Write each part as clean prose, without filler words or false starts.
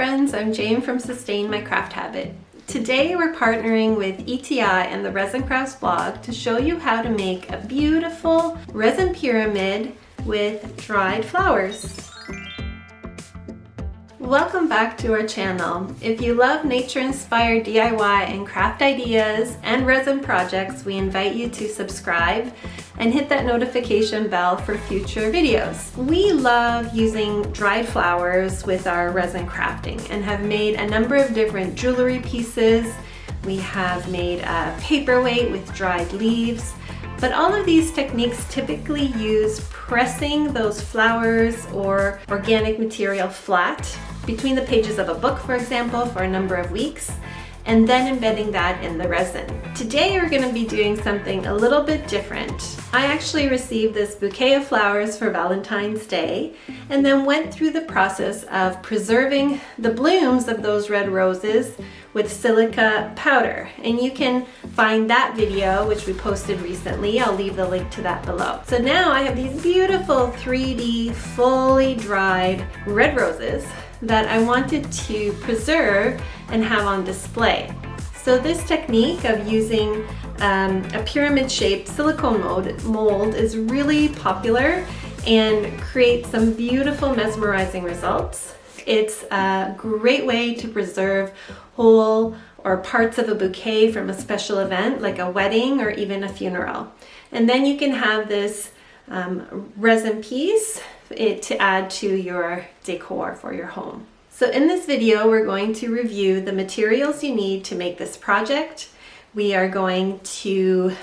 friends, I'm Jane from Sustain My Craft Habit. Today we're partnering with ETI and the Resin Crafts Blog to show you how to make a beautiful resin pyramid with dried flowers. Welcome back to our channel. If you love nature-inspired DIY and craft ideas and resin projects, we invite you to subscribe and hit that notification bell for future videos. We love using dried flowers with our resin crafting and have made a number of different jewelry pieces. We have made a paperweight with dried leaves. But all of these techniques typically use pressing those flowers or organic material flat between the pages of a book, for example, for a number of weeks, and then embedding that in the resin. Today we're going to be doing something a little bit different. I actually received this bouquet of flowers for Valentine's Day and then went through the process of preserving the blooms of those red roses with silica powder. And you can find that video, which we posted recently. I'll leave the link to that below. So now I have these beautiful 3D fully dried red roses that I wanted to preserve and have on display. So this technique of using a pyramid-shaped silicone mold is really popular and creates some beautiful mesmerizing results. It's a great way to preserve whole or parts of a bouquet from a special event like a wedding or even a funeral. And then you can have this resin piece to add to your decor for your home. So in this video, we're going to review the materials you need to make this project. We are going to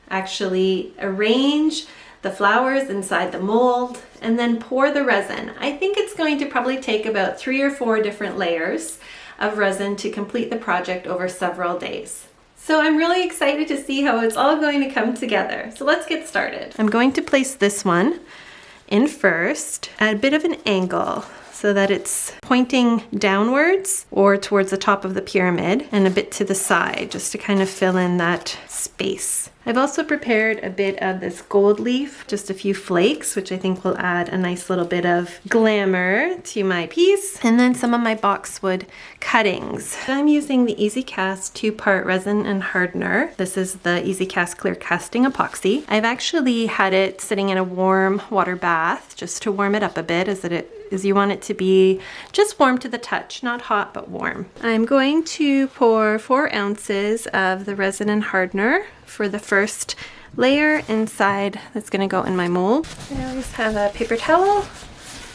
actually arrange the flowers inside the mold and then pour the resin. I think it's going to probably take about 3 or 4 different layers of resin to complete the project over several days. So I'm really excited to see how it's all going to come together. So let's get started. I'm going to place this one in first at a bit of an angle so that it's pointing downwards or towards the top of the pyramid and a bit to the side just to kind of fill in that space. I've also prepared a bit of this gold leaf, just a few flakes, which I think will add a nice little bit of glamour to my piece. And then some of my boxwood cuttings. I'm using the EasyCast 2-part resin and hardener. This is the EasyCast Clear Casting Epoxy. I've actually had it sitting in a warm water bath just to warm it up a bit as you want it to be just warm to the touch, not hot but warm. I'm going to pour 4 ounces of the resin and hardener for the first layer inside that's going to go in my mold. I always have a paper towel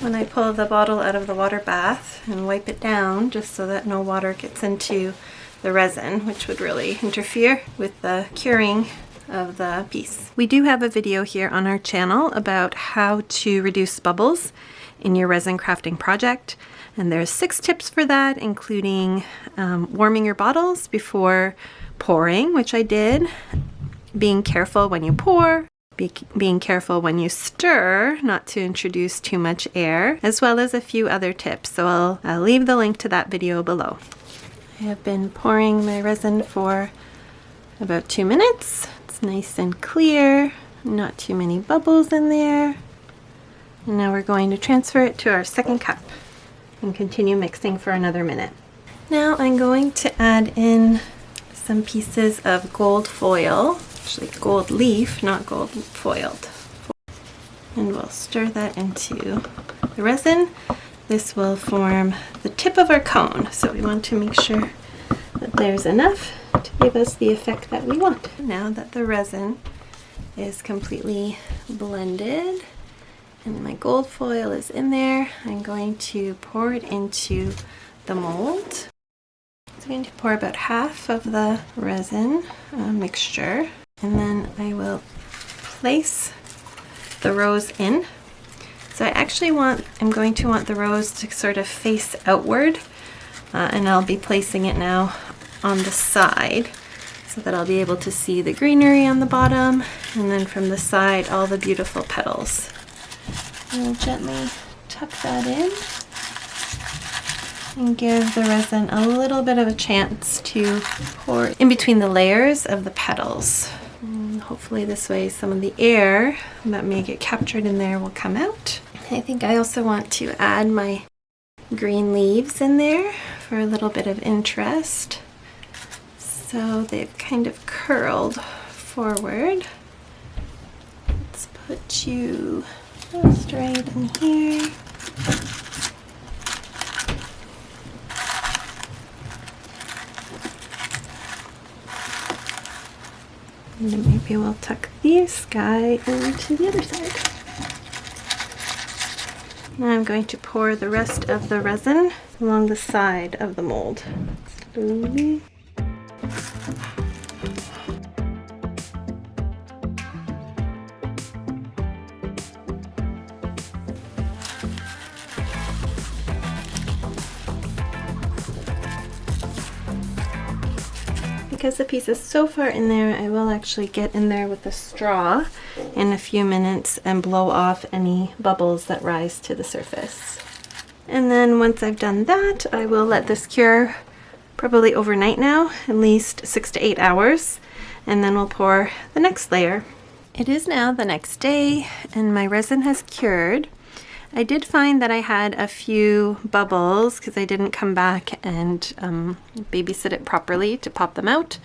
when I pull the bottle out of the water bath and wipe it down just so that no water gets into the resin, which would really interfere with the curing of the piece. We do have a video here on our channel about how to reduce bubbles in your resin crafting project, and there's 6 tips for that, including warming your bottles before pouring, which I did, being careful when you pour, being careful when you stir not to introduce too much air, as well as a few other tips. So I'll leave the link to that video below. I have been pouring my resin for about 2 minutes. It's nice and clear, not too many bubbles in there. And now we're going to transfer it to our second cup and continue mixing for another minute. Now I'm going to add in some pieces of gold foil, actually gold leaf, not gold foiled. And we'll stir that into the resin. This will form the tip of our cone, so we want to make sure that there's enough to give us the effect that we want. Now that the resin is completely blended and my gold foil is in there, I'm going to pour it into the mold. I'm going to pour about half of the resin mixture, and then I will place the rose in. So I'm going to want the rose to sort of face outward, and I'll be placing it now on the side so that I'll be able to see the greenery on the bottom, and then from the side all the beautiful petals. I'll gently tuck that in and give the resin a little bit of a chance to pour in between the layers of the petals. And hopefully this way some of the air that may get captured in there will come out. I think I also want to add my green leaves in there for a little bit of interest. So they've kind of curled forward. Let's put you just right in here. And then maybe we'll tuck this guy into the other side. Now I'm going to pour the rest of the resin along the side of the mold. Slowly. Because the piece is so far in there, I will actually get in there with a straw in a few minutes and blow off any bubbles that rise to the surface. And then once I've done that, I will let this cure probably overnight now, at least 6 to 8 hours, and then we'll pour the next layer. It is now the next day and my resin has cured. I did find that I had a few bubbles because I didn't come back and babysit it properly to pop them out.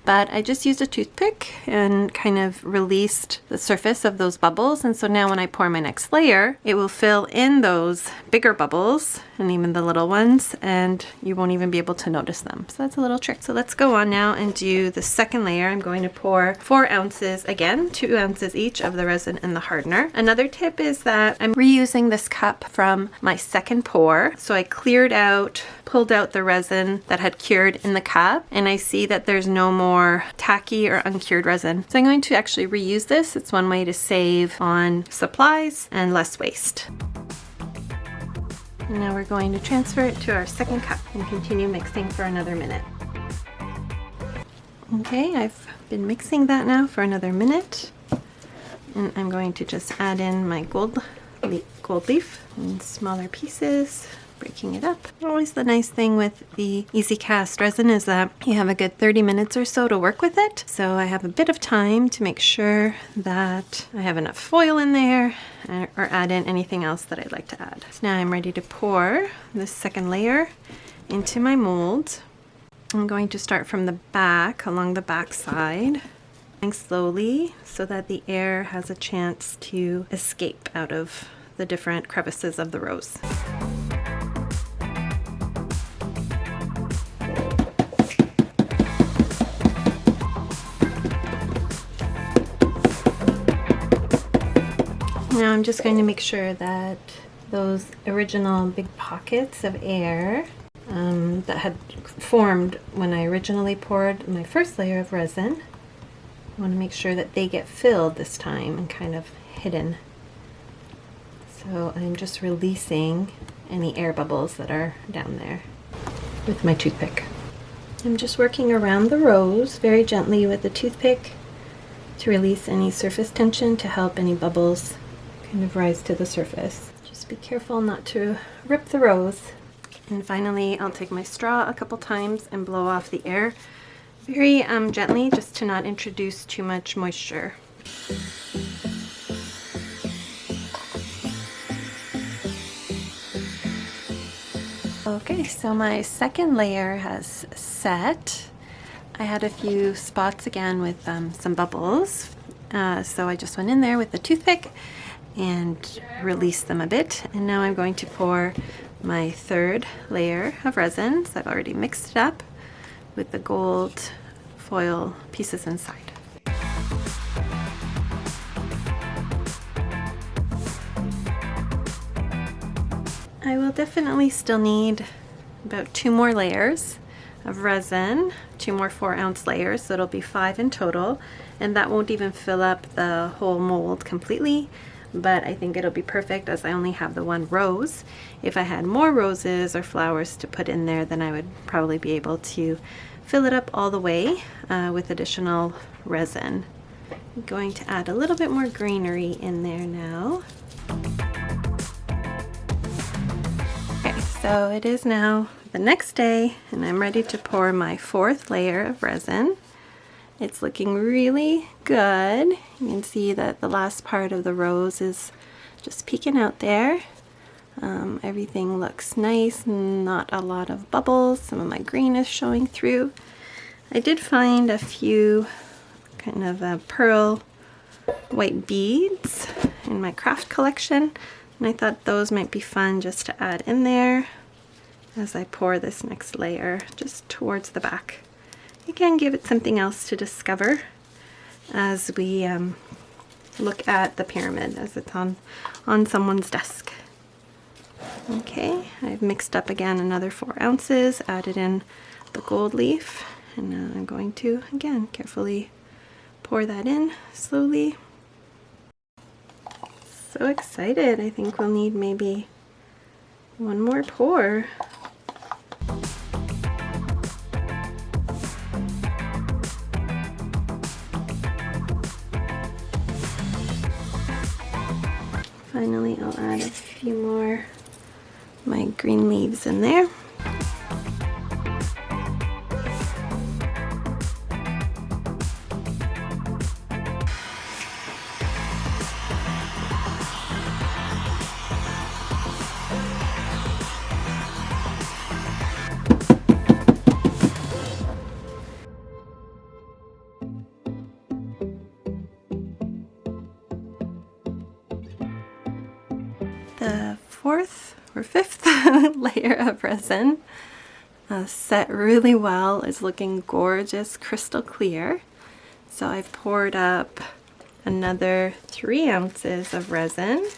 But I just used a toothpick and kind of released the surface of those bubbles. And so now when I pour my next layer, it will fill in those bigger bubbles and even the little ones, and you won't even be able to notice them. So that's a little trick. So let's go on now and do the second layer. I'm going to pour 4 ounces again, 2 ounces each of the resin and the hardener. Another tip is that I'm reusing this cup from my second pour. So I pulled out the resin that had cured in the cup, and I see that there's no more tacky or uncured resin. So I'm going to actually reuse this. It's one way to save on supplies and less waste. And now we're going to transfer it to our second cup and continue mixing for another minute. Okay, I've been mixing that now for another minute. And I'm going to just add in my gold leaf in smaller pieces, breaking it up. Always the nice thing with the EasyCast resin is that you have a good 30 minutes or so to work with it. So I have a bit of time to make sure that I have enough foil in there or add in anything else that I'd like to add. So now I'm ready to pour this second layer into my mold. I'm going to start from the back, along the back side, and slowly so that the air has a chance to escape out of the different crevices of the rose. Now I'm just going to make sure that those original big pockets of air that had formed when I originally poured my first layer of resin, I want to make sure that they get filled this time and kind of hidden. So I'm just releasing any air bubbles that are down there with my toothpick. I'm just working around the rose very gently with the toothpick to release any surface tension to help any bubbles kind of rise to the surface. Just be careful not to rip the rose. And finally, I'll take my straw a couple times and blow off the air very gently, just to not introduce too much moisture. Okay, so my second layer has set. I had a few spots again with some bubbles, so I just went in there with the toothpick and release them a bit. And now I'm going to pour my third layer of resin. So I've already mixed it up with the gold foil pieces inside. I will definitely still need about 2 more layers of resin, 2 more 4-ounce layers, so it'll be 5 in total, and that won't even fill up the whole mold completely. But I think it'll be perfect as I only have the 1 rose. If I had more roses or flowers to put in there, then I would probably be able to fill it up all the way with additional resin. I'm going to add a little bit more greenery in there now. Okay, so it is now the next day and I'm ready to pour my 4th layer of resin. It's looking really good. You can see that the last part of the rose is just peeking out there. Everything looks nice, not a lot of bubbles. Some of my green is showing through. I did find a few kind of pearl white beads in my craft collection, and I thought those might be fun just to add in there as I pour this next layer just towards the back. Again, give it something else to discover as we look at the pyramid as it's on someone's desk. Okay, I've mixed up again another 4 ounces, added in the gold leaf, and now I'm going to again carefully pour that in slowly. So excited. I think we'll need maybe one more pour. Finally, I'll add a few more of my green leaves in there. The 4th or 5th layer of resin set really well. It's looking gorgeous, crystal clear. So I've poured up another 3 ounces of resin,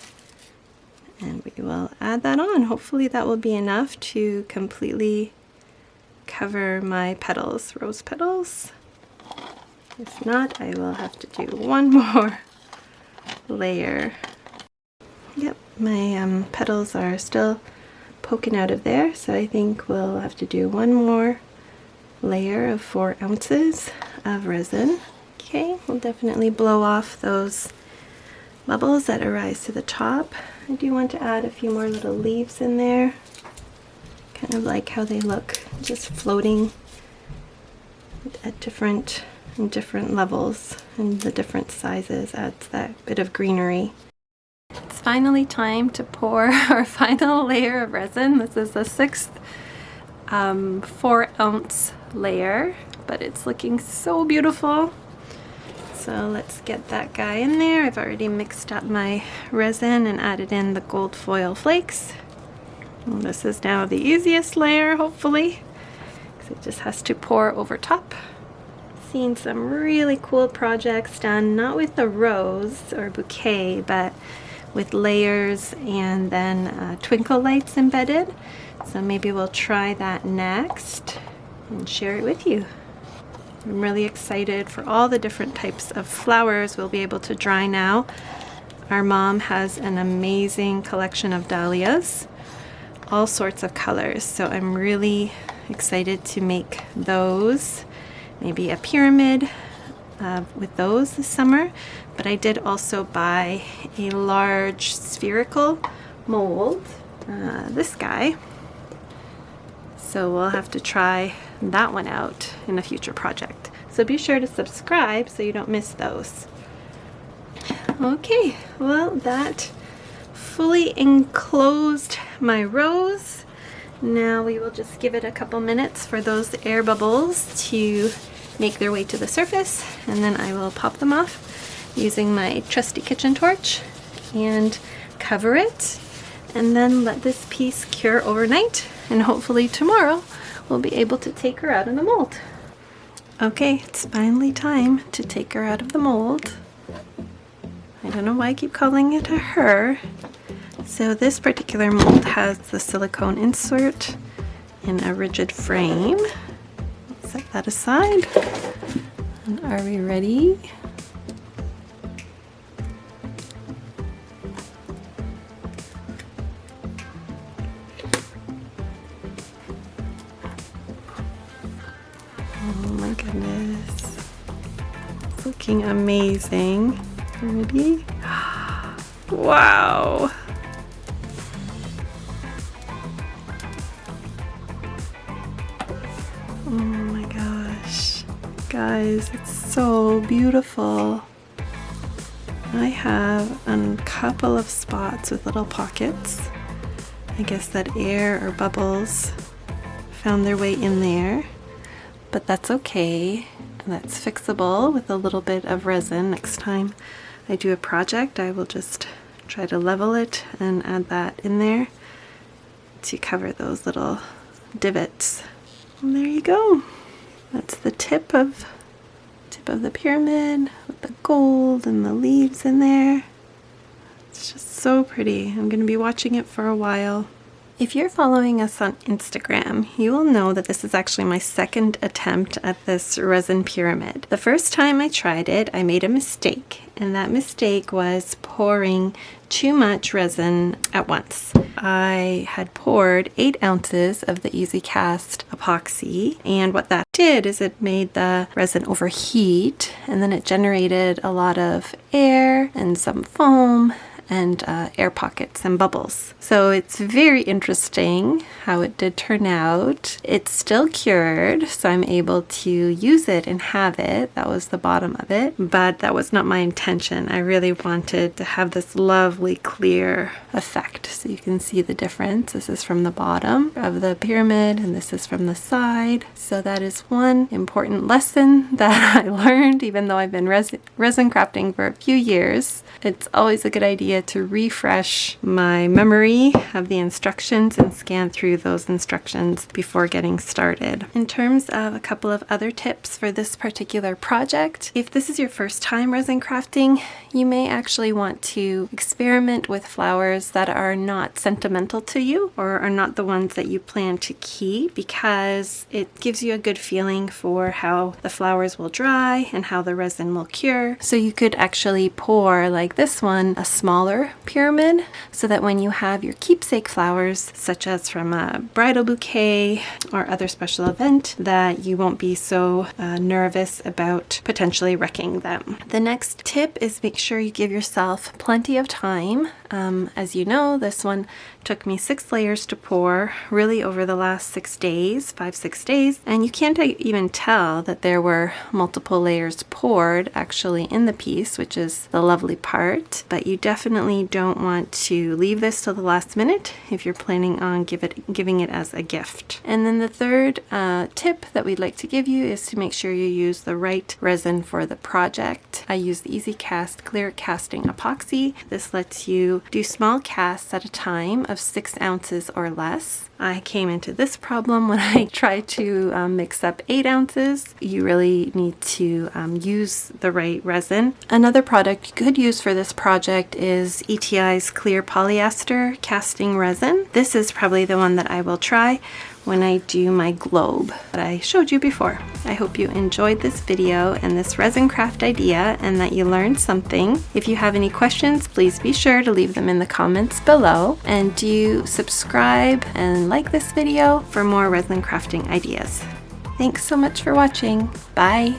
and we will add that on. Hopefully that will be enough to completely cover my petals, rose petals. If not, I will have to do one more layer. Yep, my petals are still poking out of there, so I think we'll have to do one more layer of 4 ounces of resin. Okay, we'll definitely blow off those bubbles that arise to the top. I do want to add a few more little leaves in there. Kind of like how they look, just floating at different levels and the different sizes. Adds that bit of greenery. It's finally time to pour our final layer of resin. This is the 6th 4 ounce layer, but it's looking so beautiful. So let's get that guy in there. I've already mixed up my resin and added in the gold foil flakes. And this is now the easiest layer, hopefully, because it just has to pour over top. Seen some really cool projects done, not with a rose or bouquet, but with layers and then twinkle lights embedded. So maybe we'll try that next and share it with you. I'm really excited for all the different types of flowers we'll be able to dry now. Our mom has an amazing collection of dahlias, all sorts of colors, so I'm really excited to make those. Maybe a pyramid with those this summer, but I did also buy a large spherical mold, this guy, so we'll have to try that one out in a future project. So be sure to subscribe so you don't miss those. Okay, well, that fully enclosed my rose. Now we will just give it a couple minutes for those air bubbles to make their way to the surface, and then I will pop them off using my trusty kitchen torch and cover it, and then let this piece cure overnight, and hopefully tomorrow we'll be able to take her out of the mold. Okay, it's finally time to take her out of the mold. I don't know why I keep calling it a her. So this particular mold has the silicone insert in a rigid frame. Set that aside. And are we ready? Oh my goodness. It's looking amazing. Ready? Wow. Oh my gosh. Guys, it's so beautiful. I have a couple of spots with little pockets I guess that air or bubbles found their way in there, but that's okay. That's fixable with a little bit of resin. Next time I do a project, I will just try to level it and add that in there to cover those little divots. And there you go. That's the tip of the pyramid with the gold and the leaves in there. It's just so pretty. I'm going to be watching it for a while. If you're following us on Instagram, you will know that this is actually my second attempt at this resin pyramid. The first time I tried it, I made a mistake, and that mistake was pouring too much resin at once. I had poured 8 ounces of the EasyCast Epoxy, and what that did is it made the resin overheat, and then it generated a lot of air and some foam and air pockets and bubbles. So it's very interesting how it did turn out. It's still cured, so I'm able to use it and have it. That was the bottom of it, but that was not my intention. I really wanted to have this lovely clear effect. So you can see the difference. This is from the bottom of the pyramid and this is from the side. So that is one important lesson that I learned, even though I've been resin crafting for a few years. It's always a good idea to refresh my memory of the instructions and scan through those instructions before getting started. In terms of a couple of other tips for this particular project, if this is your first time resin crafting, you may actually want to experiment with flowers that are not sentimental to you or are not the ones that you plan to keep, because it gives you a good feeling for how the flowers will dry and how the resin will cure. So you could actually pour, like this one, a smaller pyramid, so that when you have your keepsake flowers, such as from a bridal bouquet or other special event, that you won't be so nervous about potentially wrecking them. The next tip is make sure you give yourself plenty of time. As you know, this one took me 6 layers to pour, really over the last 6 days, 5-6 days, and you can't even tell that there were multiple layers poured actually in the piece, which is the lovely part. But you definitely don't want to leave this till the last minute if you're planning on giving it as a gift. And then the third tip that we'd like to give you is to make sure you use the right resin for the project. I use the EasyCast Clear Casting Epoxy. This lets you do small casts at a time of 6 ounces or less. I came into this problem when I tried to mix up 8 ounces. You really need to use the right resin. Another product you could use for this project is ETI's Clear Polyester Casting Resin. This is probably the one that I will try when I do my globe that I showed you before. I hope you enjoyed this video and this resin craft idea and that you learned something. If you have any questions, please be sure to leave them in the comments below, and do subscribe and like this video for more resin crafting ideas. Thanks so much for watching. Bye!